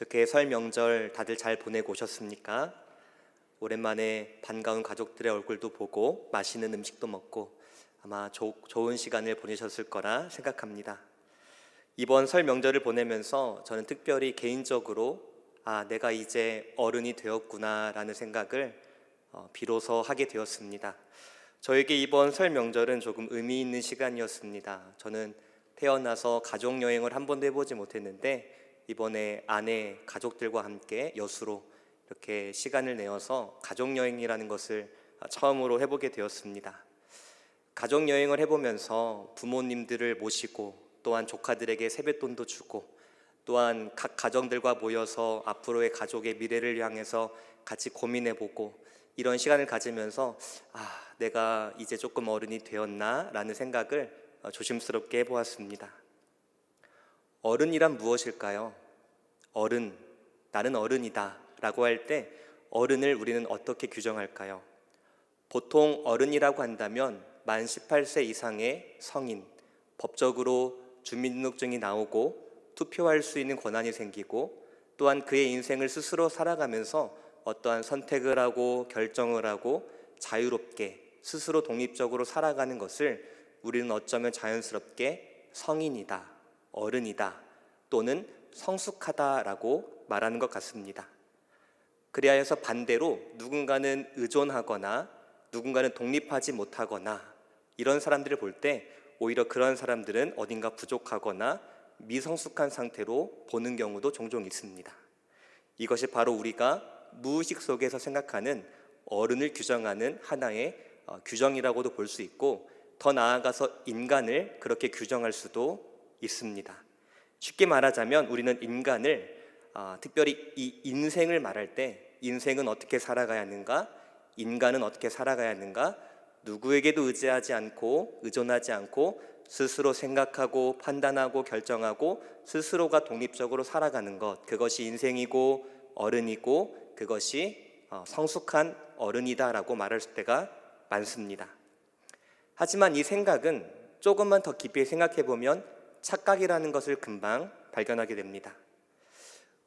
어떻게 설 명절 다들 잘 보내고 오셨습니까? 오랜만에 반가운 가족들의 얼굴도 보고 맛있는 음식도 먹고 아마 좋은 시간을 보내셨을 거라 생각합니다. 이번 설 명절을 보내면서 저는 특별히 개인적으로 내가 이제 어른이 되었구나 라는 생각을 비로소 하게 되었습니다. 저에게 이번 설 명절은 조금 의미 있는 시간이었습니다. 저는 태어나서 가족여행을 한 번도 해보지 못했는데 이번에 아내, 가족들과 함께 여수로 이렇게 시간을 내어서 가족여행이라는 것을 처음으로 해보게 되었습니다. 가족여행을 해보면서 부모님들을 모시고 또한 조카들에게 세뱃돈도 주고 또한 각 가정들과 모여서 앞으로의 가족의 미래를 향해서 같이 고민해보고 이런 시간을 가지면서 내가 이제 조금 어른이 되었나 라는 생각을 조심스럽게 해보았습니다. 어른이란 무엇일까요? 어른, 나는 어른이다 라고 할 때 어른을 우리는 어떻게 규정할까요? 보통 어른이라고 한다면 만 18세 이상의 성인, 법적으로 주민등록증이 나오고 투표할 수 있는 권한이 생기고 또한 그의 인생을 스스로 살아가면서 어떠한 선택을 하고 결정을 하고 자유롭게 스스로 독립적으로 살아가는 것을 우리는 어쩌면 자연스럽게 성인이다, 어른이다 또는 성숙하다라고 말하는 것 같습니다. 그래야 해서 반대로 누군가는 의존하거나 누군가는 독립하지 못하거나 이런 사람들을 볼 때 오히려 그런 사람들은 어딘가 부족하거나 미성숙한 상태로 보는 경우도 종종 있습니다. 이것이 바로 우리가 무의식 속에서 생각하는 어른을 규정하는 하나의 규정이라고도 볼 수 있고 더 나아가서 인간을 그렇게 규정할 수도 있습니다. 쉽게 말하자면 우리는 인간을 특별히 이 인생을 말할 때 인생은 어떻게 살아가야 하는가, 인간은 어떻게 살아가야 하는가, 누구에게도 의지하지 않고 의존하지 않고 스스로 생각하고 판단하고 결정하고 스스로가 독립적으로 살아가는 것, 그것이 인생이고 어른이고 그것이 성숙한 어른이다라고 말할 때가 많습니다. 하지만 이 생각은 조금만 더 깊이 생각해보면 착각이라는 것을 금방 발견하게 됩니다.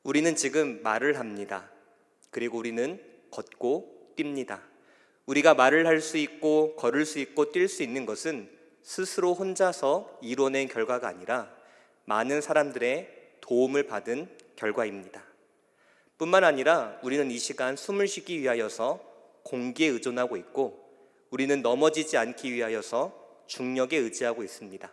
우리는 지금 말을 합니다. 그리고 우리는 걷고 뜁니다. 우리가 말을 할 수 있고 걸을 수 있고 뛸 수 있는 것은 스스로 혼자서 이뤄낸 결과가 아니라 많은 사람들의 도움을 받은 결과입니다. 뿐만 아니라 우리는 이 시간 숨을 쉬기 위하여서 공기에 의존하고 있고 우리는 넘어지지 않기 위하여서 중력에 의지하고 있습니다.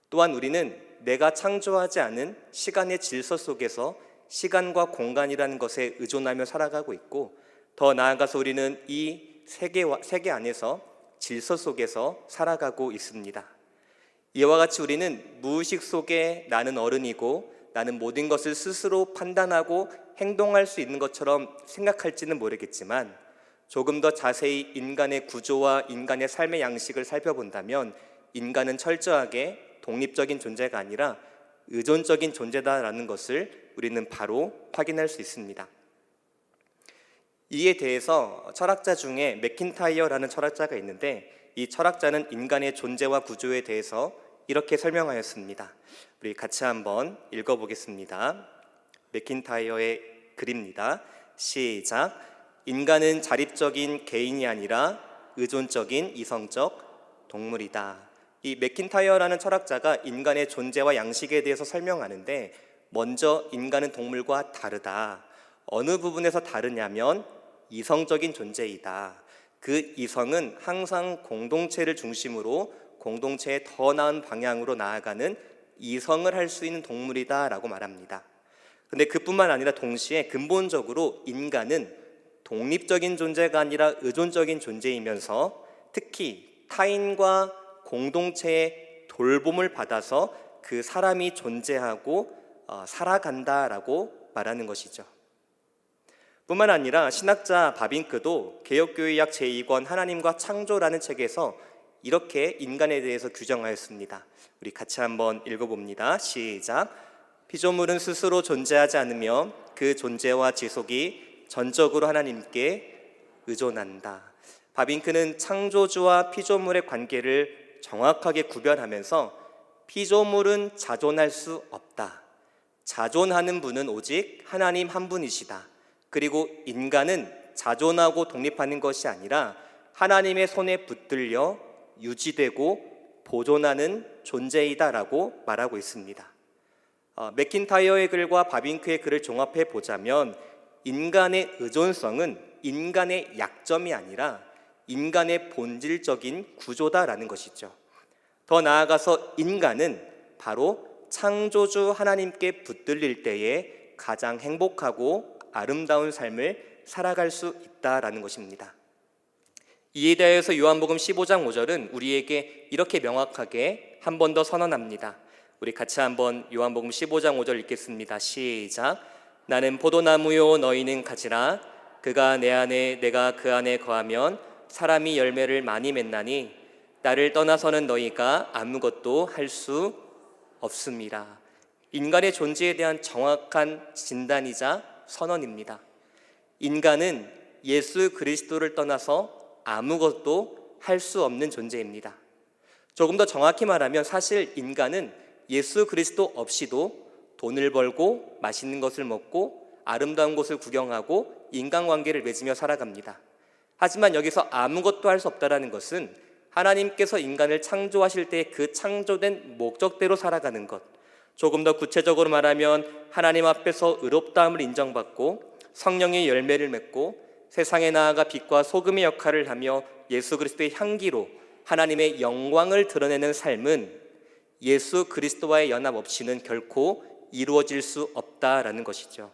또한 우리는 내가 창조하지 않은 시간의 질서 속에서 시간과 공간이라는 것에 의존하며 살아가고 있고 더 나아가서 우리는 이 세계 안에서 질서 속에서 살아가고 있습니다. 이와 같이 우리는 무의식 속에 나는 어른이고 나는 모든 것을 스스로 판단하고 행동할 수 있는 것처럼 생각할지는 모르겠지만 조금 더 자세히 인간의 구조와 인간의 삶의 양식을 살펴본다면 인간은 철저하게 독립적인 존재가 아니라 의존적인 존재다라는 것을 우리는 바로 확인할 수 있습니다. 이에 대해서 철학자 중에 맥킨타이어라는 철학자가 있는데 이 철학자는 인간의 존재와 구조에 대해서 이렇게 설명하였습니다. 우리 같이 한번 읽어보겠습니다. 맥킨타이어의 글입니다. 시작. 인간은 자립적인 개인이 아니라 의존적인 이성적 동물이다. 이 맥킨타이어라는 철학자가 인간의 존재와 양식에 대해서 설명하는데 먼저 인간은 동물과 다르다. 어느 부분에서 다르냐면 이성적인 존재이다. 그 이성은 항상 공동체를 중심으로 공동체의 더 나은 방향으로 나아가는 이성을 할 수 있는 동물이다 라고 말합니다. 근데 그뿐만 아니라 동시에 근본적으로 인간은 독립적인 존재가 아니라 의존적인 존재이면서 특히 타인과 공동체의 돌봄을 받아서 그 사람이 존재하고 살아간다라고 말하는 것이죠. 뿐만 아니라 신학자 바빙크도 개혁교회약 제2권 하나님과 창조라는 책에서 이렇게 인간에 대해서 규정하였습니다. 우리 같이 한번 읽어봅니다. 시작. 피조물은 스스로 존재하지 않으며 그 존재와 지속이 전적으로 하나님께 의존한다. 바빙크는 창조주와 피조물의 관계를 정확하게 구별하면서 피조물은 자존할 수 없다. 자존하는 분은 오직 하나님 한 분이시다. 그리고 인간은 자존하고 독립하는 것이 아니라 하나님의 손에 붙들려 유지되고 보존하는 존재이다라고 말하고 있습니다. 맥킨타이어의 글과 바빙크의 글을 종합해 보자면 인간의 의존성은 인간의 약점이 아니라 인간의 본질적인 구조다라는 것이죠. 더 나아가서 인간은 바로 창조주 하나님께 붙들릴 때에 가장 행복하고 아름다운 삶을 살아갈 수 있다라는 것입니다. 이에 대해서 요한복음 15장 5절은 우리에게 이렇게 명확하게 한 번 더 선언합니다. 우리 같이 한번 요한복음 15장 5절 읽겠습니다. 시작. 나는 포도나무요 너희는 가지라. 그가 내 안에 내가 그 안에 거하면 사람이 열매를 많이 맺나니 나를 떠나서는 너희가 아무것도 할 수 없습니다. 인간의 존재에 대한 정확한 진단이자 선언입니다. 인간은 예수 그리스도를 떠나서 아무것도 할 수 없는 존재입니다. 조금 더 정확히 말하면 사실 인간은 예수 그리스도 없이도 돈을 벌고 맛있는 것을 먹고 아름다운 곳을 구경하고 인간관계를 맺으며 살아갑니다. 하지만 여기서 아무것도 할 수 없다는 것은 하나님께서 인간을 창조하실 때 그 창조된 목적대로 살아가는 것, 조금 더 구체적으로 말하면 하나님 앞에서 의롭다함을 인정받고 성령의 열매를 맺고 세상에 나아가 빛과 소금의 역할을 하며 예수 그리스도의 향기로 하나님의 영광을 드러내는 삶은 예수 그리스도와의 연합 없이는 결코 이루어질 수 없다라는 것이죠.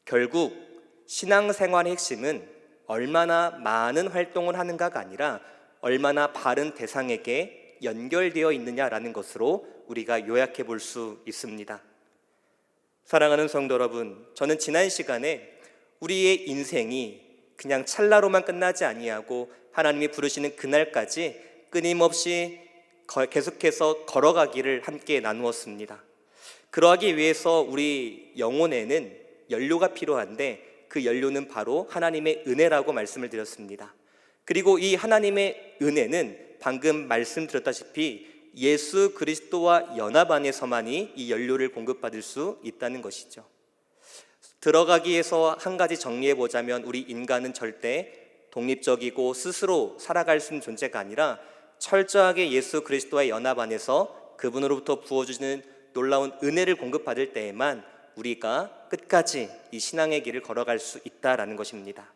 결국 신앙생활의 핵심은 얼마나 많은 활동을 하는가가 아니라 얼마나 바른 대상에게 연결되어 있느냐라는 것으로 우리가 요약해 볼 수 있습니다. 사랑하는 성도 여러분, 저는 지난 시간에 우리의 인생이 그냥 찰나로만 끝나지 아니하고 하나님이 부르시는 그날까지 끊임없이 계속해서 걸어가기를 함께 나누었습니다. 그러하기 위해서 우리 영혼에는 연료가 필요한데 그 연료는 바로 하나님의 은혜라고 말씀을 드렸습니다. 그리고 이 하나님의 은혜는 방금 말씀드렸다시피 예수 그리스도와 연합 안에서만이 이 연료를 공급받을 수 있다는 것이죠. 들어가기 위해서 한 가지 정리해 보자면 우리 인간은 절대 독립적이고 스스로 살아갈 수 있는 존재가 아니라 철저하게 예수 그리스도와의 연합 안에서 그분으로부터 부어주시는 놀라운 은혜를 공급받을 때에만 우리가 끝까지 이 신앙의 길을 걸어갈 수 있다라는 것입니다.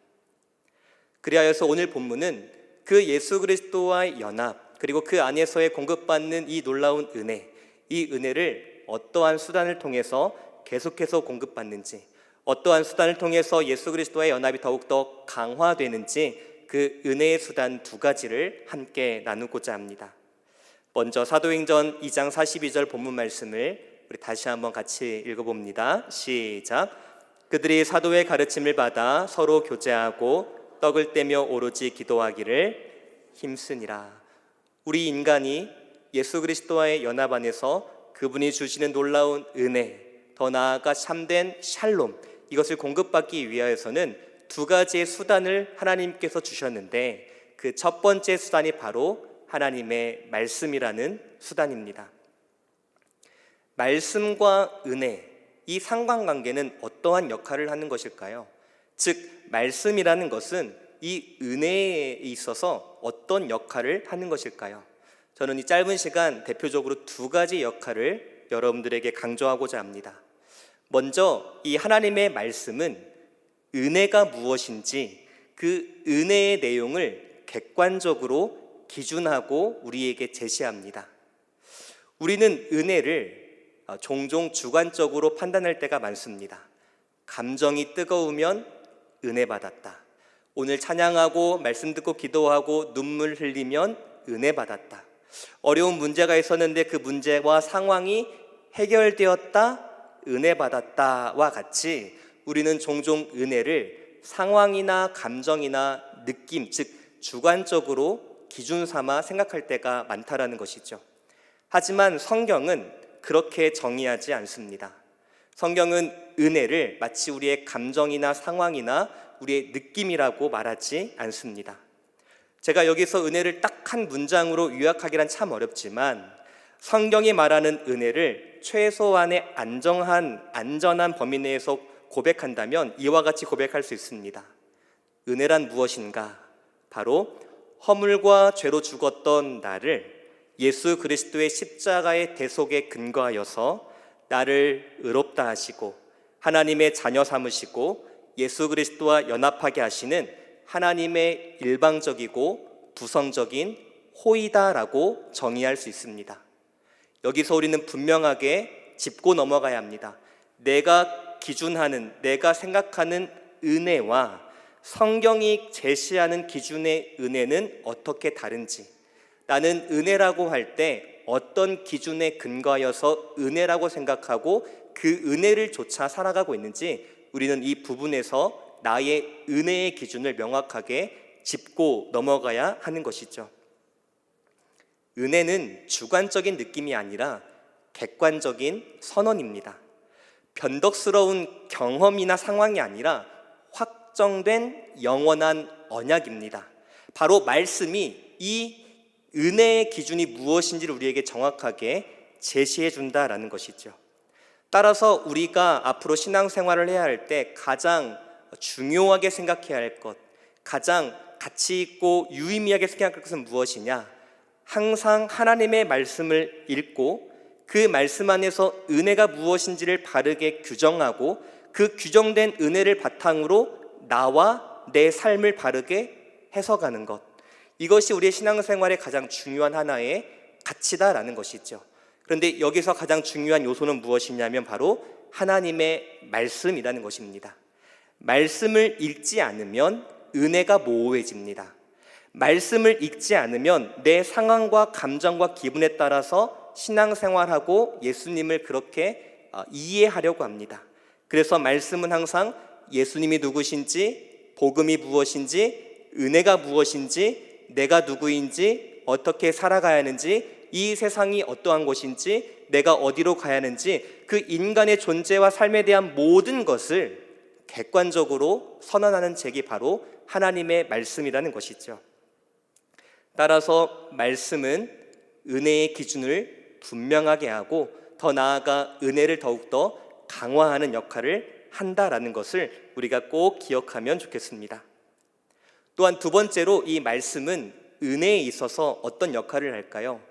그리하여서 오늘 본문은 그 예수 그리스도와의 연합 그리고 그 안에서의 공급받는 이 놀라운 은혜, 이 은혜를 어떠한 수단을 통해서 계속해서 공급받는지, 어떠한 수단을 통해서 예수 그리스도와의 연합이 더욱더 강화되는지 그 은혜의 수단 두 가지를 함께 나누고자 합니다. 먼저 사도행전 2장 42절 본문 말씀을 우리 다시 한번 같이 읽어봅니다. 시작. 그들이 사도의 가르침을 받아 서로 교제하고 떡을 떼며 오로지 기도하기를 힘쓰니라. 우리 인간이 예수 그리스도와의 연합 안에서 그분이 주시는 놀라운 은혜, 더 나아가 참된 샬롬, 이것을 공급받기 위하여서는 두 가지의 수단을 하나님께서 주셨는데 그 첫 번째 수단이 바로 하나님의 말씀이라는 수단입니다. 말씀과 은혜, 이 상관관계는 어떠한 역할을 하는 것일까요? 즉, 말씀이라는 것은 이 은혜에 있어서 어떤 역할을 하는 것일까요? 저는 이 짧은 시간 대표적으로 두 가지 역할을 여러분들에게 강조하고자 합니다. 먼저 이 하나님의 말씀은 은혜가 무엇인지 그 은혜의 내용을 객관적으로 기준하고 우리에게 제시합니다. 우리는 은혜를 종종 주관적으로 판단할 때가 많습니다. 감정이 뜨거우면 은혜 받았다. 오늘 찬양하고 말씀 듣고 기도하고 눈물 흘리면 은혜 받았다. 어려운 문제가 있었는데 그 문제와 상황이 해결되었다, 은혜 받았다와 같이 우리는 종종 은혜를 상황이나 감정이나 느낌, 즉 주관적으로 기준 삼아 생각할 때가 많다라는 것이죠. 하지만 성경은 그렇게 정의하지 않습니다. 성경은 은혜를 마치 우리의 감정이나 상황이나 우리의 느낌이라고 말하지 않습니다. 제가 여기서 은혜를 딱 한 문장으로 요약하기란 참 어렵지만 성경이 말하는 은혜를 최소한의 안전한 범위 내에서 고백한다면 이와 같이 고백할 수 있습니다. 은혜란 무엇인가? 바로 허물과 죄로 죽었던 나를 예수 그리스도의 십자가의 대속에 근거하여서 나를 의롭다 하시고 하나님의 자녀 삼으시고 예수 그리스도와 연합하게 하시는 하나님의 일방적이고 부성적인 호의다라고 정의할 수 있습니다. 여기서 우리는 분명하게 짚고 넘어가야 합니다. 내가 기준하는, 내가 생각하는 은혜와 성경이 제시하는 기준의 은혜는 어떻게 다른지, 나는 은혜라고 할 때 어떤 기준에 근거하여서 은혜라고 생각하고 그 은혜를 조차 살아가고 있는지 우리는 이 부분에서 나의 은혜의 기준을 명확하게 짚고 넘어가야 하는 것이죠. 은혜는 주관적인 느낌이 아니라 객관적인 선언입니다. 변덕스러운 경험이나 상황이 아니라 확정된 영원한 언약입니다. 바로 말씀이 이 은혜의 기준이 무엇인지를 우리에게 정확하게 제시해 준다라는 것이죠. 따라서 우리가 앞으로 신앙생활을 해야 할 때 가장 중요하게 생각해야 할 것, 가장 가치 있고 유의미하게 생각할 것은 무엇이냐? 항상 하나님의 말씀을 읽고 그 말씀 안에서 은혜가 무엇인지를 바르게 규정하고 그 규정된 은혜를 바탕으로 나와 내 삶을 바르게 해석하는 것, 이것이 우리의 신앙생활의 가장 중요한 하나의 가치다라는 것이죠. 그런데 여기서 가장 중요한 요소는 무엇이냐면 바로 하나님의 말씀이라는 것입니다. 말씀을 읽지 않으면 은혜가 모호해집니다. 말씀을 읽지 않으면 내 상황과 감정과 기분에 따라서 신앙생활하고 예수님을 그렇게 이해하려고 합니다. 그래서 말씀은 항상 예수님이 누구신지, 복음이 무엇인지, 은혜가 무엇인지, 내가 누구인지, 어떻게 살아가야 하는지, 이 세상이 어떠한 곳인지, 내가 어디로 가야 하는지, 그 인간의 존재와 삶에 대한 모든 것을 객관적으로 선언하는 책이 바로 하나님의 말씀이라는 것이죠. 따라서 말씀은 은혜의 기준을 분명하게 하고 더 나아가 은혜를 더욱더 강화하는 역할을 한다라는 것을 우리가 꼭 기억하면 좋겠습니다. 또한 두 번째로 이 말씀은 은혜에 있어서 어떤 역할을 할까요?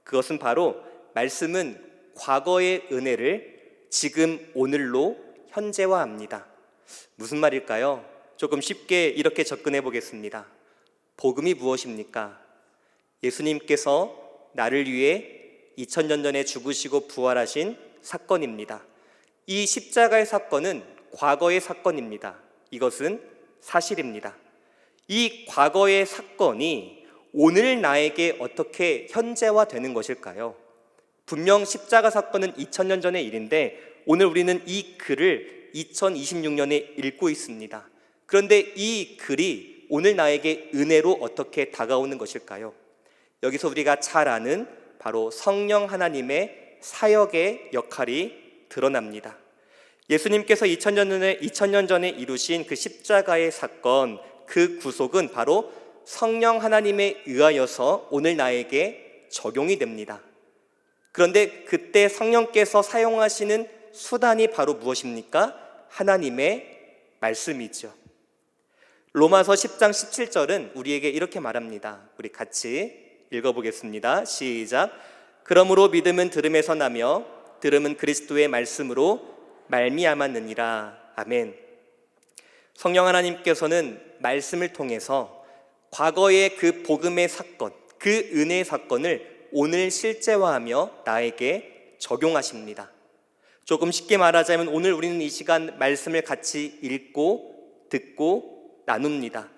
그것은 바로 말씀은 과거의 은혜를 지금 오늘로 현재화합니다. 무슨 말일까요? 조금 쉽게 이렇게 접근해 보겠습니다. 복음이 무엇입니까? 예수님께서 나를 위해 2000년 전에 죽으시고 부활하신 사건입니다. 이 십자가의 사건은 과거의 사건입니다. 이것은 사실입니다. 이 과거의 사건이 오늘 나에게 어떻게 현재화되는 것일까요? 분명 십자가 사건은 2000년 전의 일인데 오늘 우리는 이 글을 2026년에 읽고 있습니다. 그런데 이 글이 오늘 나에게 은혜로 어떻게 다가오는 것일까요? 여기서 우리가 잘 아는 바로 성령 하나님의 사역의 역할이 드러납니다. 예수님께서 2000년 전에 이루신 그 십자가의 사건, 그 구속은 바로 성령 하나님에 의하여서 오늘 나에게 적용이 됩니다. 그런데 그때 성령께서 사용하시는 수단이 바로 무엇입니까? 하나님의 말씀이죠. 로마서 10장 17절은 우리에게 이렇게 말합니다. 우리 같이 읽어보겠습니다. 시작. 그러므로 믿음은 들음에서 나며 들음은 그리스도의 말씀으로 말미암았느니라. 아멘. 성령 하나님께서는 말씀을 통해서 과거의 그 복음의 사건, 그 은혜의 사건을 오늘 실제화하며 나에게 적용하십니다. 조금 쉽게 말하자면 오늘 우리는 이 시간 말씀을 같이 읽고 듣고 나눕니다.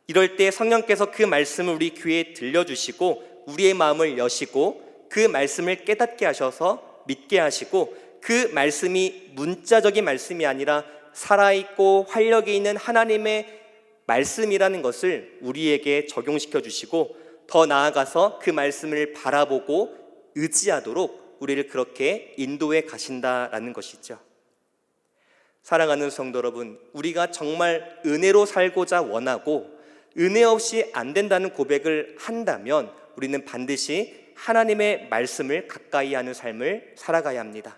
이럴 때 성령께서 그 말씀을 우리 귀에 들려주시고 우리의 마음을 여시고 그 말씀을 깨닫게 하셔서 믿게 하시고 그 말씀이 문자적인 말씀이 아니라 살아있고 활력이 있는 하나님의 말씀이라는 것을 우리에게 적용시켜 주시고 더 나아가서 그 말씀을 바라보고 의지하도록 우리를 그렇게 인도해 가신다라는 것이죠. 사랑하는 성도 여러분, 우리가 정말 은혜로 살고자 원하고 은혜 없이 안 된다는 고백을 한다면 우리는 반드시 하나님의 말씀을 가까이 하는 삶을 살아가야 합니다.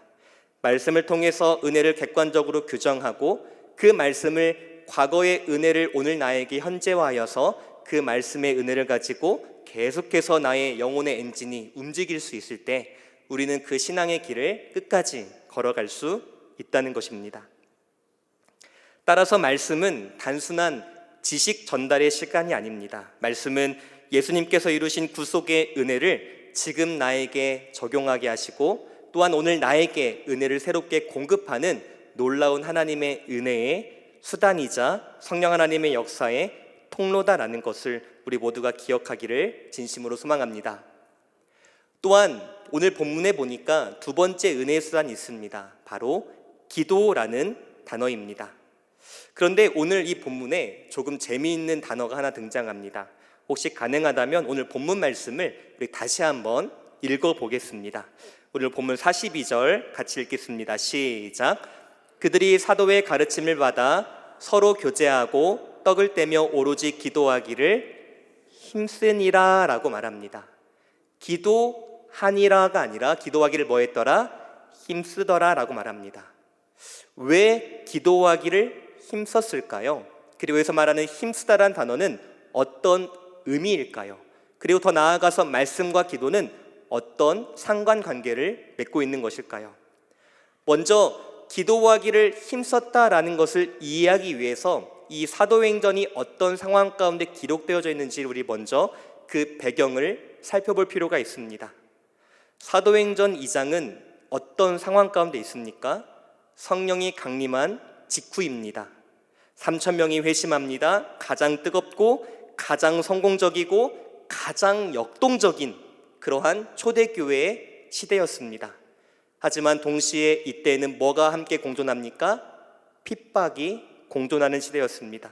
말씀을 통해서 은혜를 객관적으로 규정하고 그 말씀을 과거의 은혜를 오늘 나에게 현재화하여서 그 말씀의 은혜를 가지고 계속해서 나의 영혼의 엔진이 움직일 수 있을 때 우리는 그 신앙의 길을 끝까지 걸어갈 수 있다는 것입니다. 따라서 말씀은 단순한 지식 전달의 시간이 아닙니다. 말씀은 예수님께서 이루신 구속의 은혜를 지금 나에게 적용하게 하시고 또한 오늘 나에게 은혜를 새롭게 공급하는 놀라운 하나님의 은혜의 수단이자 성령 하나님의 역사의 통로다라는 것을 우리 모두가 기억하기를 진심으로 소망합니다. 또한 오늘 본문에 보니까 두 번째 은혜의 수단이 있습니다. 바로 기도라는 단어입니다. 그런데 오늘 이 본문에 조금 재미있는 단어가 하나 등장합니다. 혹시 가능하다면 오늘 본문 말씀을 우리 다시 한번 읽어보겠습니다. 오늘 본문 42절 같이 읽겠습니다. 시작. 그들이 사도의 가르침을 받아 서로 교제하고 떡을 떼며 오로지 기도하기를 힘쓰니라 라고 말합니다. 기도하니라가 아니라 기도하기를 뭐 했더라? 힘쓰더라 라고 말합니다. 왜 기도하기를 힘썼을까요? 그리고 여기서 말하는 힘쓰다라는 단어는 어떤 의미일까요? 그리고 더 나아가서 말씀과 기도는 어떤 상관관계를 맺고 있는 것일까요? 먼저 기도하기를 힘썼다라는 것을 이해하기 위해서 이 사도행전이 어떤 상황 가운데 기록되어져 있는지 우리 먼저 그 배경을 살펴볼 필요가 있습니다. 사도행전 2장은 어떤 상황 가운데 있습니까? 성령이 강림한 직후입니다. 3,000명이 회심합니다. 가장 뜨겁고 가장 성공적이고 가장 역동적인 그러한 초대교회의 시대였습니다. 하지만 동시에 이때는 뭐가 함께 공존합니까? 핍박이 공존하는 시대였습니다.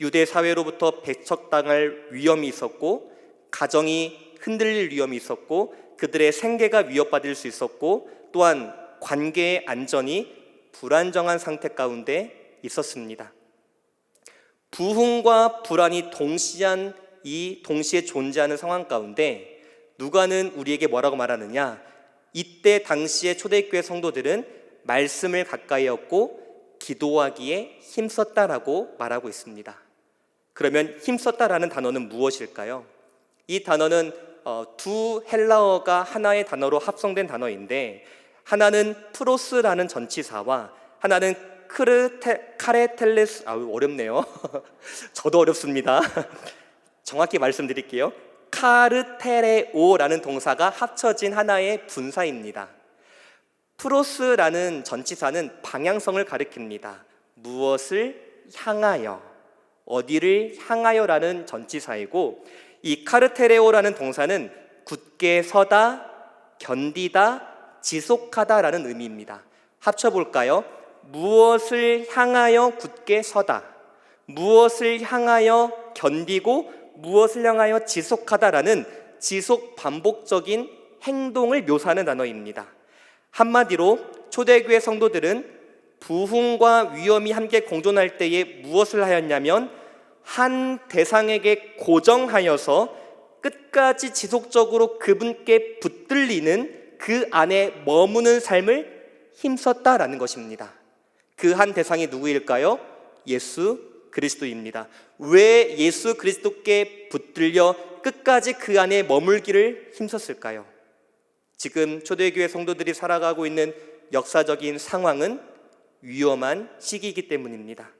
유대 사회로부터 배척당할 위험이 있었고 가정이 흔들릴 위험이 있었고 그들의 생계가 위협받을 수 있었고 또한 관계의 안전이 불안정한 상태 가운데 있었습니다. 부흥과 불안이 동시에 존재하는 상황 가운데 누가는 우리에게 뭐라고 말하느냐? 이때 당시의 초대교회 성도들은 말씀을 가까이 얻고 기도하기에 힘썼다라고 말하고 있습니다. 그러면 힘썼다라는 단어는 무엇일까요? 이 단어는 두 헬라어가 하나의 단어로 합성된 단어인데 하나는 프로스라는 전치사와 하나는 카레텔레스 어렵네요. 저도 어렵습니다. 정확히 말씀드릴게요. 카르테레오라는 동사가 합쳐진 하나의 분사입니다. 프로스라는 전치사는 방향성을 가리킵니다. 무엇을 향하여, 어디를 향하여라는 전치사이고 이 카르테레오라는 동사는 굳게 서다, 견디다, 지속하다라는 의미입니다. 합쳐볼까요? 무엇을 향하여 굳게 서다, 무엇을 향하여 견디고 무엇을 향하여 지속하다라는 지속 반복적인 행동을 묘사하는 단어입니다. 한마디로 초대교회 성도들은 부흥과 위험이 함께 공존할 때에 무엇을 하였냐면 한 대상에게 고정하여서 끝까지 지속적으로 그분께 붙들리는 그 안에 머무는 삶을 힘썼다라는 것입니다. 그 한 대상이 누구일까요? 예수 그리스도입니다. 왜 예수 그리스도께 붙들려 끝까지 그 안에 머물기를 힘썼을까요? 지금 초대교회 성도들이 살아가고 있는 역사적인 상황은 위험한 시기이기 때문입니다.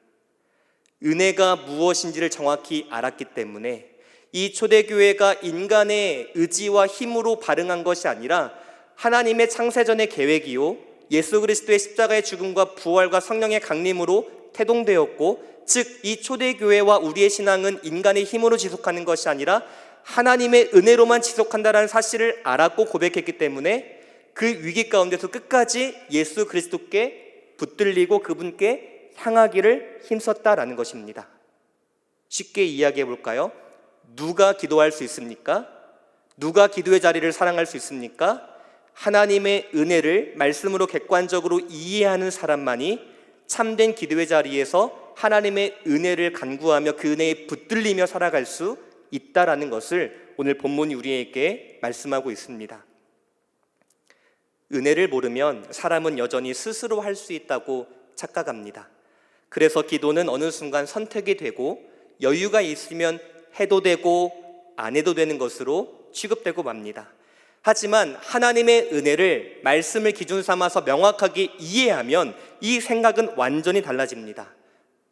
은혜가 무엇인지를 정확히 알았기 때문에 이 초대교회가 인간의 의지와 힘으로 발응한 것이 아니라 하나님의 창세전의 계획이요 예수 그리스도의 십자가의 죽음과 부활과 성령의 강림으로 태동되었고 즉 이 초대교회와 우리의 신앙은 인간의 힘으로 지속하는 것이 아니라 하나님의 은혜로만 지속한다는 사실을 알았고 고백했기 때문에 그 위기 가운데서 끝까지 예수 그리스도께 붙들리고 그분께 향하기를 힘썼다라는 것입니다. 쉽게 이야기해 볼까요? 누가 기도할 수 있습니까? 누가 기도의 자리를 사랑할 수 있습니까? 하나님의 은혜를 말씀으로 객관적으로 이해하는 사람만이 참된 기도의 자리에서 하나님의 은혜를 간구하며 그 은혜에 붙들리며 살아갈 수 있다라는 것을 오늘 본문이 우리에게 말씀하고 있습니다. 은혜를 모르면 사람은 여전히 스스로 할 수 있다고 착각합니다. 그래서 기도는 어느 순간 선택이 되고 여유가 있으면 해도 되고 안 해도 되는 것으로 취급되고 맙니다. 하지만 하나님의 은혜를 말씀을 기준 삼아서 명확하게 이해하면 이 생각은 완전히 달라집니다.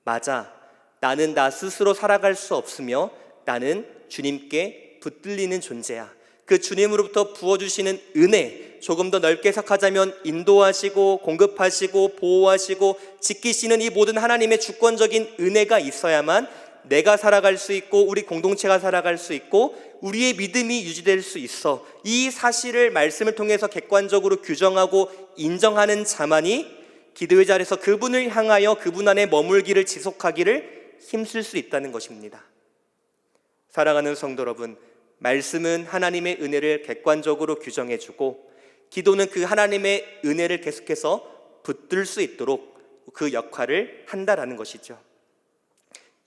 맞아, 나는 나 스스로 살아갈 수 없으며 나는 주님께 붙들리는 존재야. 그 주님으로부터 부어주시는 은혜, 조금 더 넓게 해석하자면 인도하시고 공급하시고 보호하시고 지키시는 이 모든 하나님의 주권적인 은혜가 있어야만 내가 살아갈 수 있고 우리 공동체가 살아갈 수 있고 우리의 믿음이 유지될 수 있어. 이 사실을 말씀을 통해서 객관적으로 규정하고 인정하는 자만이 기도의 자리에서 그분을 향하여 그분 안에 머물기를 지속하기를 힘쓸 수 있다는 것입니다. 사랑하는 성도 여러분, 말씀은 하나님의 은혜를 객관적으로 규정해주고 기도는 그 하나님의 은혜를 계속해서 붙들 수 있도록 그 역할을 한다라는 것이죠.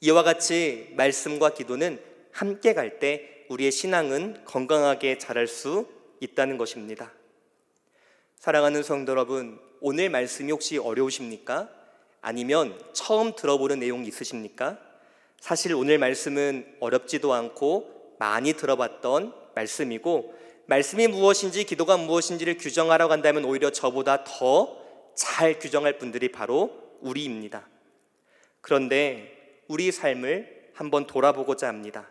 이와 같이 말씀과 기도는 함께 갈 때 우리의 신앙은 건강하게 자랄 수 있다는 것입니다. 사랑하는 성도 여러분, 오늘 말씀이 혹시 어려우십니까? 아니면 처음 들어보는 내용이 있으십니까? 사실 오늘 말씀은 어렵지도 않고 많이 들어봤던 말씀이고 말씀이 무엇인지 기도가 무엇인지를 규정하라고 한다면 오히려 저보다 더 잘 규정할 분들이 바로 우리입니다. 그런데 우리 삶을 한번 돌아보고자 합니다.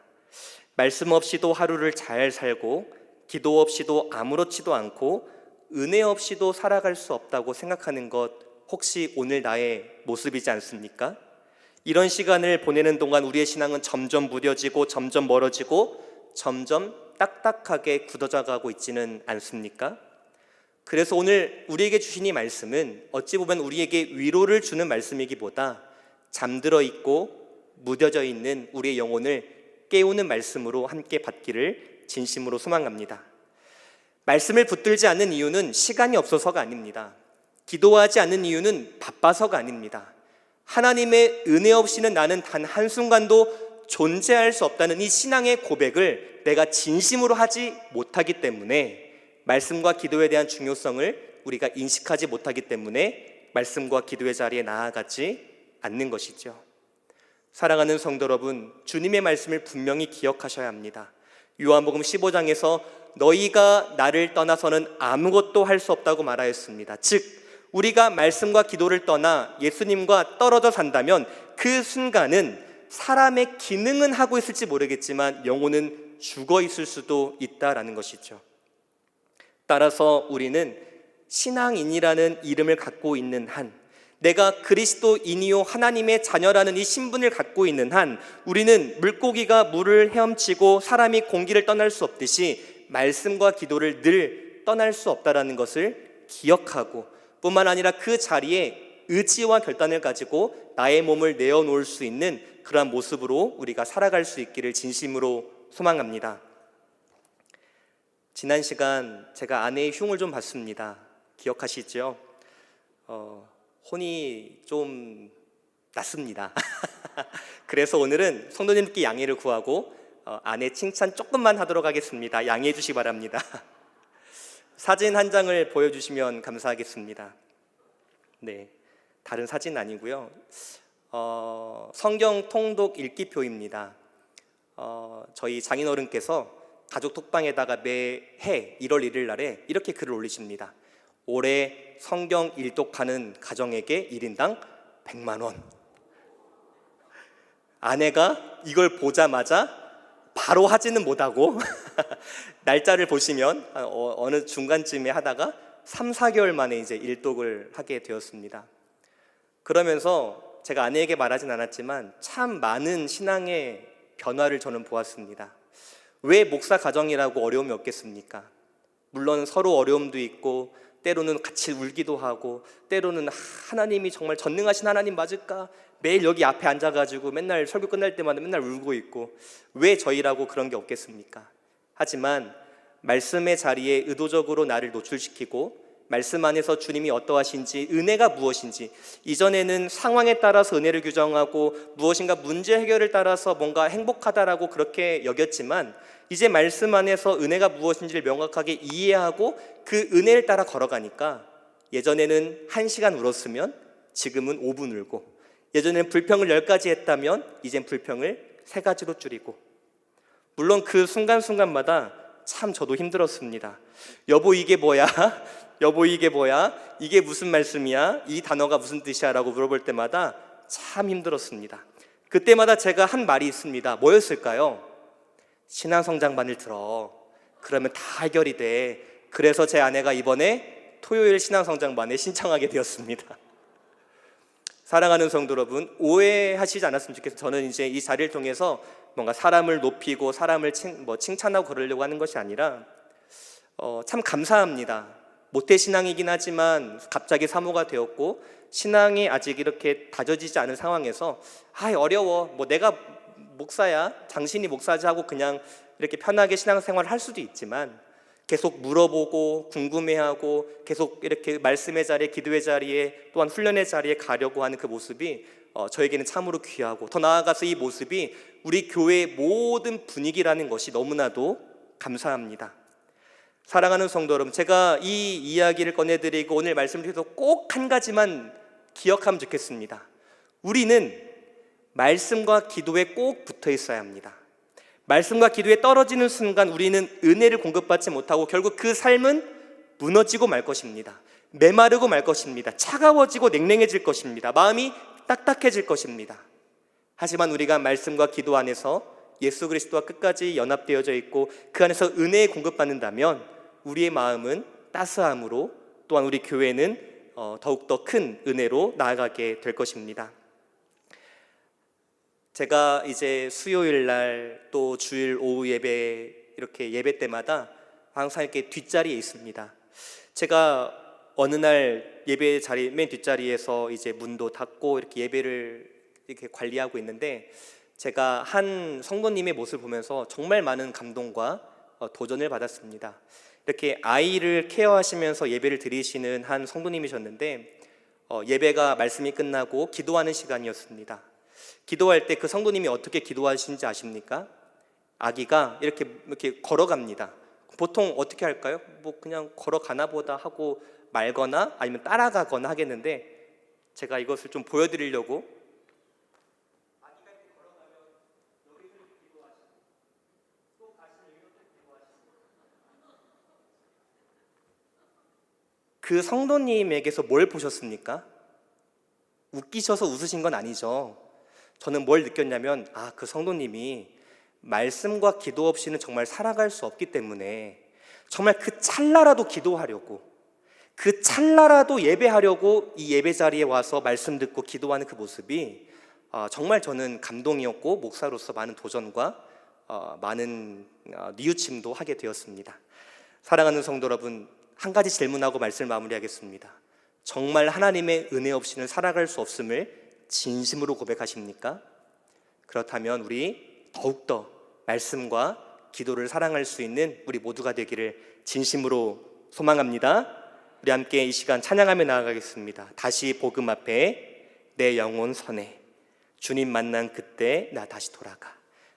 말씀 없이도 하루를 잘 살고 기도 없이도 아무렇지도 않고 은혜 없이도 살아갈 수 없다고 생각하는 것 혹시 오늘 나의 모습이지 않습니까? 이런 시간을 보내는 동안 우리의 신앙은 점점 무뎌지고 점점 멀어지고 점점 딱딱하게 굳어져 가고 있지는 않습니까? 그래서 오늘 우리에게 주신 이 말씀은 어찌 보면 우리에게 위로를 주는 말씀이기보다 잠들어 있고 무뎌져 있는 우리의 영혼을 깨우는 말씀으로 함께 받기를 진심으로 소망합니다. 말씀을 붙들지 않는 이유는 시간이 없어서가 아닙니다. 기도하지 않는 이유는 바빠서가 아닙니다. 하나님의 은혜 없이는 나는 단 한순간도 존재할 수 없다는 이 신앙의 고백을 내가 진심으로 하지 못하기 때문에 말씀과 기도에 대한 중요성을 우리가 인식하지 못하기 때문에 말씀과 기도의 자리에 나아가지 않는 것이죠. 사랑하는 성도 여러분, 주님의 말씀을 분명히 기억하셔야 합니다. 요한복음 15장에서 너희가 나를 떠나서는 아무것도 할 수 없다고 말하였습니다. 즉 우리가 말씀과 기도를 떠나 예수님과 떨어져 산다면 그 순간은 사람의 기능은 하고 있을지 모르겠지만 영혼은 죽어 있을 수도 있다라는 것이죠. 따라서 우리는 신앙인이라는 이름을 갖고 있는 한, 내가 그리스도인이요 하나님의 자녀라는 이 신분을 갖고 있는 한 우리는 물고기가 물을 헤엄치고 사람이 공기를 떠날 수 없듯이 말씀과 기도를 늘 떠날 수 없다라는 것을 기억하고 뿐만 아니라 그 자리에 의지와 결단을 가지고 나의 몸을 내어놓을 수 있는 그러한 모습으로 우리가 살아갈 수 있기를 진심으로 소망합니다. 지난 시간 제가 아내의 흉을 좀 봤습니다. 기억하시죠? 혼이 좀 났습니다. 그래서 오늘은 성도님께 양해를 구하고 아내 칭찬 조금만 하도록 하겠습니다. 양해해 주시기 바랍니다. 사진 한 장을 보여주시면 감사하겠습니다. 네, 다른 사진 아니고요. 성경 통독 읽기표입니다. 저희 장인어른께서 가족 톡방에다가 매해 1월 1일 날에 이렇게 글을 올리십니다. 올해 성경 일독하는 가정에게 1인당 100만 원. 아내가 이걸 보자마자 바로 하지는 못하고 날짜를 보시면 어느 중간쯤에 하다가 3, 4개월 만에 이제 일독을 하게 되었습니다. 그러면서 제가 아내에게 말하진 않았지만 참 많은 신앙의 변화를 저는 보았습니다. 왜 목사 가정이라고 어려움이 없겠습니까? 물론 서로 어려움도 있고 때로는 같이 울기도 하고 때로는 하나님이 정말 전능하신 하나님 맞을까? 매일 여기 앞에 앉아가지고 맨날 설교 끝날 때마다 맨날 울고 있고 왜 저희라고 그런 게 없겠습니까? 하지만 말씀의 자리에 의도적으로 나를 노출시키고 말씀 안에서 주님이 어떠하신지, 은혜가 무엇인지, 이전에는 상황에 따라서 은혜를 규정하고 무엇인가 문제 해결을 따라서 뭔가 행복하다라고 그렇게 여겼지만 이제 말씀 안에서 은혜가 무엇인지를 명확하게 이해하고 그 은혜를 따라 걸어가니까 예전에는 1시간 울었으면 지금은 5분 울고, 예전에는 불평을 10가지 했다면 이젠 불평을 3가지로 줄이고, 물론 그 순간순간마다 참 저도 힘들었습니다. 여보 이게 뭐야? 여보 이게 뭐야? 이게 무슨 말씀이야? 이 단어가 무슨 뜻이야? 라고 물어볼 때마다 참 힘들었습니다. 그때마다 제가 한 말이 있습니다. 뭐였을까요? 신앙성장반을 들어. 그러면 다 해결이 돼. 그래서 제 아내가 이번에 토요일 신앙성장반에 신청하게 되었습니다. 사랑하는 성도 여러분, 오해하시지 않았으면 좋겠어요. 저는 이제 이 자리를 통해서 뭔가 사람을 높이고 사람을 칭찬하고 그러려고 하는 것이 아니라 참 감사합니다. 모태신앙이긴 하지만 갑자기 사모가 되었고 신앙이 아직 이렇게 다져지지 않은 상황에서 어려워, 내가 목사야, 당신이 목사지 하고 그냥 이렇게 편하게 신앙생활을 할 수도 있지만 계속 물어보고 궁금해하고 계속 이렇게 말씀의 자리에, 기도의 자리에, 또한 훈련의 자리에 가려고 하는 그 모습이 저에게는 참으로 귀하고, 더 나아가서 이 모습이 우리 교회의 모든 분위기라는 것이 너무나도 감사합니다. 사랑하는 성도 여러분, 제가 이 이야기를 꺼내드리고 오늘 말씀을 드려서 꼭 한 가지만 기억하면 좋겠습니다. 우리는 말씀과 기도에 꼭 붙어 있어야 합니다. 말씀과 기도에 떨어지는 순간 우리는 은혜를 공급받지 못하고 결국 그 삶은 무너지고 말 것입니다. 메마르고 말 것입니다. 차가워지고 냉랭해질 것입니다. 마음이 딱딱해질 것입니다. 하지만 우리가 말씀과 기도 안에서 예수 그리스도와 끝까지 연합되어져 있고 그 안에서 은혜에 공급받는다면 우리의 마음은 따스함으로, 또한 우리 교회는 더욱더 큰 은혜로 나아가게 될 것입니다. 제가 이제 수요일 날 또 주일 오후 예배, 이렇게 예배 때마다 항상 이렇게 뒷자리에 있습니다. 제가 어느 날 예배 자리 맨 뒷자리에서 이제 문도 닫고 이렇게 예배를 이렇게 관리하고 있는데, 제가 한 성도님의 모습을 보면서 정말 많은 감동과 도전을 받았습니다. 이렇게 아이를 케어하시면서 예배를 드리시는 한 성도님이셨는데, 예배가 말씀이 끝나고 기도하는 시간이었습니다. 기도할 때 그 성도님이 어떻게 기도하시는지 아십니까? 아기가 이렇게 걸어갑니다. 보통 어떻게 할까요? 그냥 걸어가나 보다 하고 말거나 아니면 따라가거나 하겠는데, 제가 이것을 좀 보여드리려고, 아기가 이렇게 걸어가면 여기서 기도하시고 또 가시면 여기서 기도하시고. 그 성도님에게서 뭘 보셨습니까? 웃기셔서 웃으신 건 아니죠. 저는 뭘 느꼈냐면, 그 성도님이 말씀과 기도 없이는 정말 살아갈 수 없기 때문에 정말 그 찰나라도 기도하려고, 그 찰나라도 예배하려고 이 예배 자리에 와서 말씀 듣고 기도하는 그 모습이 정말 저는 감동이었고, 목사로서 많은 도전과 많은 뉘우침도 하게 되었습니다. 사랑하는 성도 여러분, 한 가지 질문하고 말씀을 마무리하겠습니다. 정말 하나님의 은혜 없이는 살아갈 수 없음을 진심으로 고백하십니까? 그렇다면 우리 더욱더 말씀과 기도를 사랑할 수 있는 우리 모두가 되기를 진심으로 소망합니다. 우리 함께 이 시간 찬양하며 나아가겠습니다. 다시 복음 앞에 내 영혼 선해, 주님 만난 그때 나 다시 돌아가.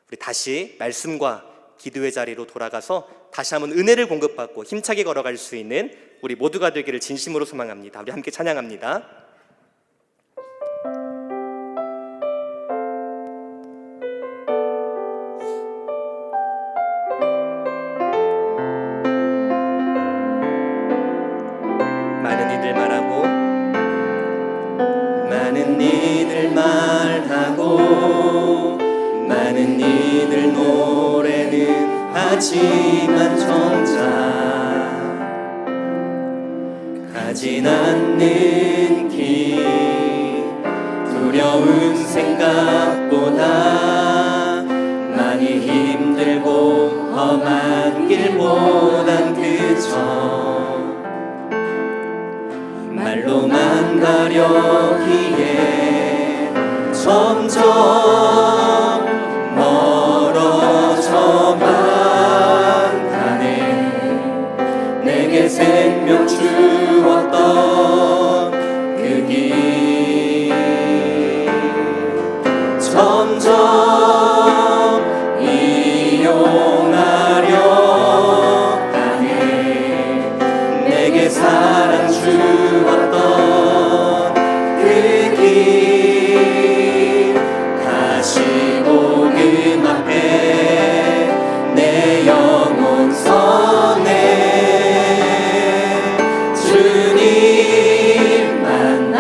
우리 다시 말씀과 기도의 자리로 돌아가서 다시 한번 은혜를 공급받고 힘차게 걸어갈 수 있는 우리 모두가 되기를 진심으로 소망합니다. 우리 함께 찬양합니다. 많은 이들 노래는 하지만 정작 가진 않는 길, 두려운 생각보다 많이 힘들고 험한 길보단 그저 말로만 가려기에 점점 멀어져만 가네. 내게 생명 주었던 그 길 점점 이용하 다시 복음 앞에 내 영혼 서네 주님 만나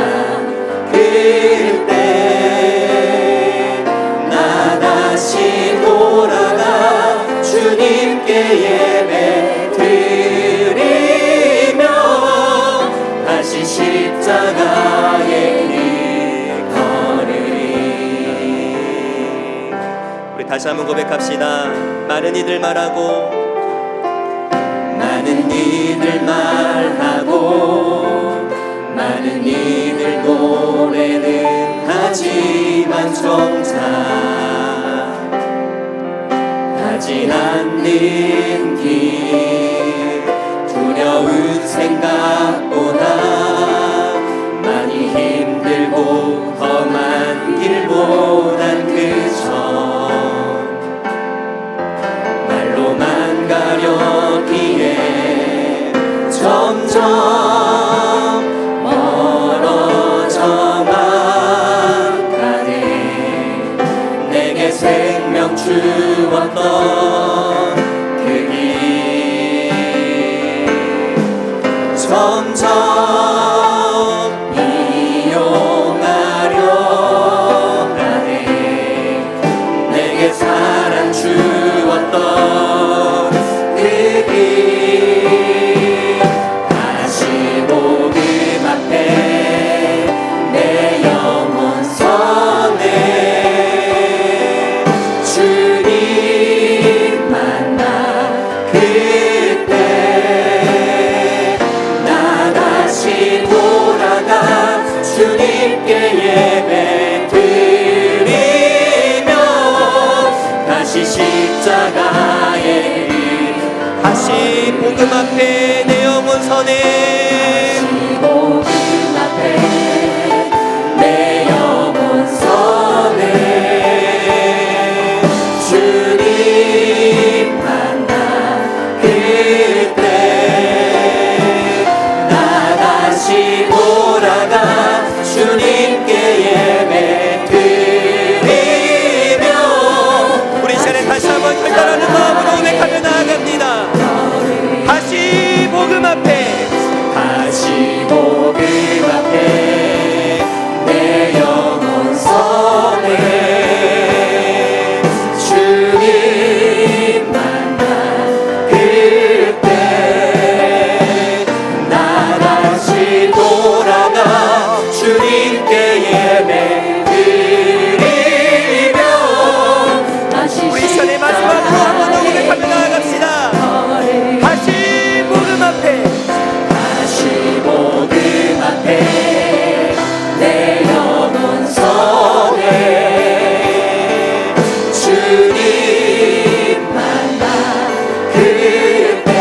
그때 나 다시 돌아가 주님께 예배 드리며 다시 십자가의 길 걸으리. 우리 다시 한번 고백합시다. 많은 이들 말하고 많은 이들 말하고 많은 이들 노래는 하지만 정작 가진 않는 길 두려운 생각보다 많이 힘들고 험한 길보단 그저 말로만 가려기에 점점 멀어져만 가네. 내게 생명 주었던 그 길 점점 이용하려 하네. 내게 사랑 주었던 그 길 다시 복음 앞에 내 영혼 서네 주님 만나 그때 나 다시 돌아가 주님께 예배 드리며 다시 십자가의 길 다시 복음 앞에 내 영혼 서네 복음 앞에 내 영혼 서네 주님 만나 그때 나 다시 돌아가 주님께 예배 드리며 우리 시간에 다시 한번 결단하는 마음으로 고백하며 나아갑니다. 다시 복음 앞에 다시 복음 앞에 내 영혼 서네 주님 만나 그때 나 다시 돌아가 주님께 예배 드리며 다시 우리 시간의 마지막으로 한 번 더 고백하며 나아갑시다. 다시 복음 앞에 다시 복음 앞에 내 영혼 서네 주님 만나 그때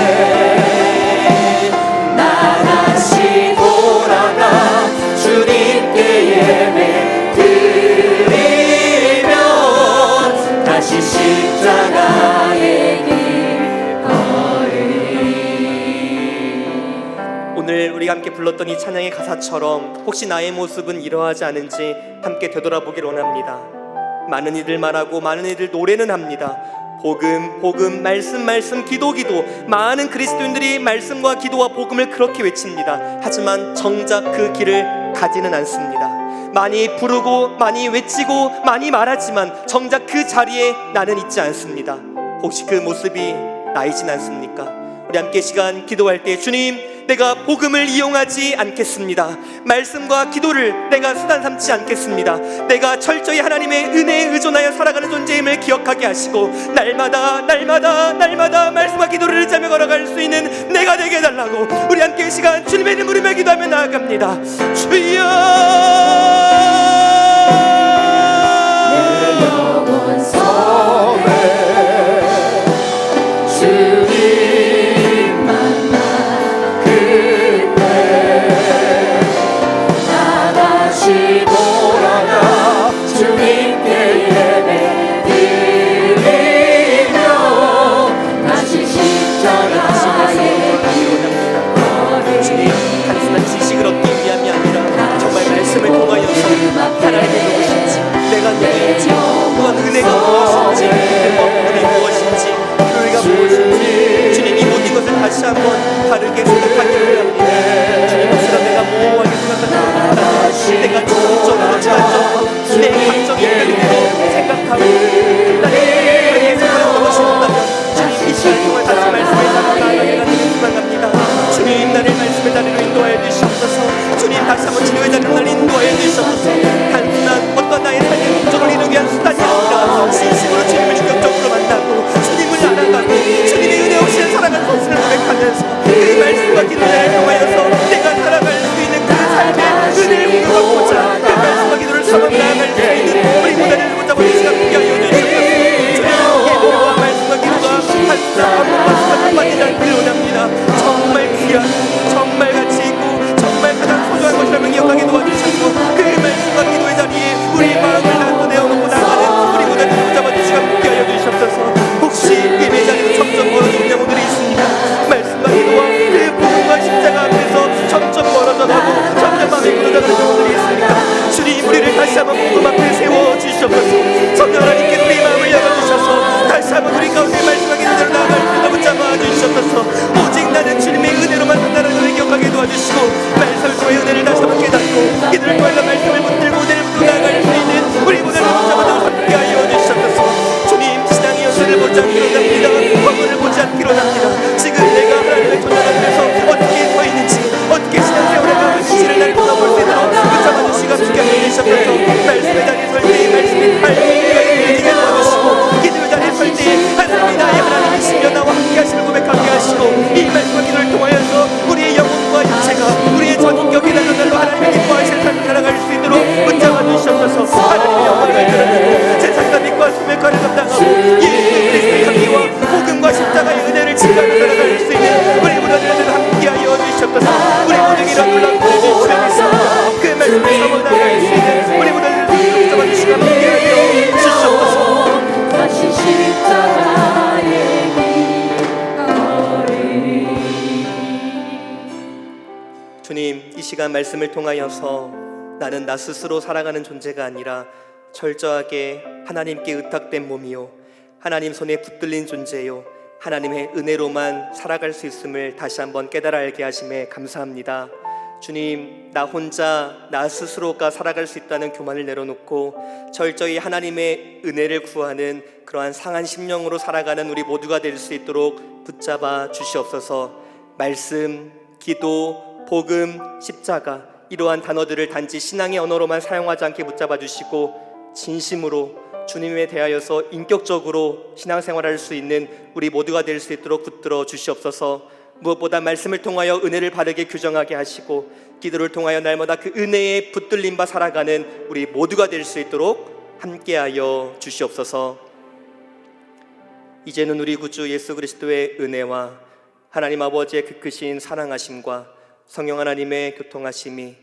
나 다시 돌아가 주님께 예배 드리며 다시 십자가의 길 걸으리. 오늘 우리가 함께 불렀던 이 찬양의 가사처럼 혹시 나의 모습은 이러하지 않은지 함께 되돌아보길 원합니다. 많은 이들 말하고 많은 이들 노래는 합니다. 복음, 복음, 말씀, 말씀, 기도, 기도. 많은 그리스도인들이 말씀과 기도와 복음을 그렇게 외칩니다. 하지만 정작 그 길을 가지는 않습니다. 많이 부르고 많이 외치고 많이 말하지만 정작 그 자리에 나는 있지 않습니다. 혹시 그 모습이 나이진 않습니까? 우리 함께 시간 기도할 때 주님, 내가 복음을 이용하지 않겠습니다. 말씀과 기도를 내가 수단 삼지 않겠습니다. 내가 철저히 하나님의 은혜에 의존하여 살아가는 존재임을 기억하게 하시고 날마다 날마다 날마다 말씀과 기도를 의지하며 걸어갈 수 있는 내가 되게 해달라고 우리 함께 시간 주님의 이름 부르며 기도하며 나아갑니다. 주여 내 영혼 서네 주님 만나 그때 나 다시 돌아가 주님께 예배 드리며 다시 십자가의 길 걸으리. 주님, 단순한 지식을 얻기 위함이 아니라 정말 말씀을 통해 하나님이 누구신지, 내가 누구인지, 또한 은혜가 무엇인지, 그 무엇인지, 교회가 무엇인지, 주님 이 모든 것을 다시 한번 다르게 생각하기를 합니다. 주님 그 시간 내가 모호하게 생각하는 것보다 내가 적극적으로 주관적으로 내 감정이 끌린 대로 생각하고 그렇게 생각하는 것이 없다면 주님 이 시간 동안 다시 말씀의 자리로 나아가게 되기를 소망합니다. 주님 나를 말씀의 자리로 인도하여 주시옵소서. 주님 다시 한번 치료의 자리로 나를 인도하여 주시옵소서. 단순한 어떤 나의 삶의 목적을 이루기 위한 수단이 아니라 진심으로 주님을 주격적으로 만나고 주님을 알아가고 주님의 은혜 없이는 살아가는 것을 고백하면서 그 말씀과 기도를 통하여서 내가 살아갈 수 있는 그 삶의 은혜를 공급받고자 그 말씀과 기도를 사모하며 나아갈 수 있는 우리 모두를 붙잡아 주시가 함께 하여 주시옵소서. 주님 예배와 말씀과 기도가 한번 말씀과 빠지지 않기를 원합니다. 정말 귀한 정말 가치 있고 정말 가장 소중한 것이라면 기억하게 도와주시고 그 말씀과 기도의 자리에 우리 마음을 담고 내어놓고 나가는 우리 모두를 붙잡아 주시가 함께 하여 주시옵소서. 혹시 예배 자리로 점점 멀어지는 영혼들이 있습니다. 말씀과 기도와 그 복음과 십자가 앞에서 점점 멀어져 가고 점점 마음이 굳어져가는 영혼들이 있습니다. 주님 우리를 다시 한번 복음 앞에 세워 주시옵소서. 성령 하나님께 우리 마음을 열어주셔서 다시 한번 우리 가운데 말씀과 기도를 나아갈 수 있도록 붙잡아 주시옵소서. 오직 나는 주님의 은혜로만 산다는 것을 기억하게 도와주시고 말씀을 통해 은혜를 다시 한번 깨닫고 기도를 통해 말씀을 붙들고 은혜를 붙들고 나아갈 수 있는 우리 모두를 붙잡아 주시고 함께 하여 주시옵소서. 주님 신앙의 연세를 보지 않기로 합니다. 과거를 보지 않기로 합니다. 지금 내가 하나님의 전화 앞에서 어떻게 서 있는지 어떻게 신앙생활을 하고 있는지를 날 돌아볼 수 있도록 붙잡아 주시고 함께 하여 주시옵소서. 말씀의 자리에 설 때에 말씀의 발미가 되게 도와주시고 기도의 자리에 설 때에 하나님이 나의 하나님이시며 나와 함께 하시는 고백하게 하시고 이 말씀과 기도를 통하여서 우리의 영혼과 육체가 우리의 전 인격이 날로 하나님의 기뻐하실 삶을 살아갈 수 있도록 붙잡아 주시옵소서. 하나님의 영광을 드러내고 세상과 빛과 소멸과를 감당하고 예수 그리스도의 향기와 복음과 십자가의 은혜를 증거하며 살아갈 수 있는 우리 모두들 함께하여 주시옵소서. 우리 모두에게 이런 놀라운 은혜를 주시옵소서. 그 말씀을 사모 나아갈 수 있는 우리 모두를 붙잡아 주시고 함께하여 주시옵소서. 다시 십자가의 길거리. 주님 이 시간 말씀을 통하여서 나는 나 스스로 살아가는 존재가 아니라 철저하게 하나님께 의탁된 몸이요 하나님 손에 붙들린 존재요 하나님의 은혜로만 살아갈 수 있음을 다시 한번 깨달아 알게 하심에 감사합니다. 주님 나 혼자 나 스스로가 살아갈 수 있다는 교만을 내려놓고 철저히 하나님의 은혜를 구하는 그러한 상한 심령으로 살아가는 우리 모두가 될 수 있도록 붙잡아 주시옵소서. 말씀, 기도, 복음, 십자가 이러한 단어들을 단지 신앙의 언어로만 사용하지 않게 붙잡아 주시고 진심으로 주님에 대하여서 인격적으로 신앙생활할 수 있는 우리 모두가 될 수 있도록 붙들어 주시옵소서. 무엇보다 말씀을 통하여 은혜를 바르게 규정하게 하시고 기도를 통하여 날마다 그 은혜에 붙들림 바 살아가는 우리 모두가 될 수 있도록 함께하여 주시옵소서. 이제는 우리 구주 예수 그리스도의 은혜와 하나님 아버지의 그 크신 사랑하심과 성령 하나님의 교통하심이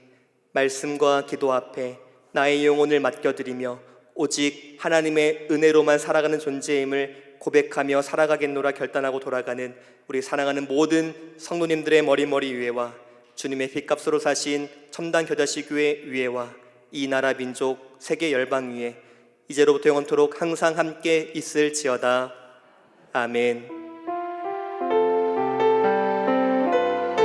말씀과 기도 앞에 나의 영혼을 맡겨드리며 오직 하나님의 은혜로만 살아가는 존재임을 고백하며 살아가겠노라 결단하고 돌아가는 우리 사랑하는 모든 성도님들의 머리 위에와 주님의 핏값으로 사신 첨단 겨자씨 교회 위에와 이 나라 민족 세계 열방 위에 이제로부터 영원토록 항상 함께 있을지어다. 아멘.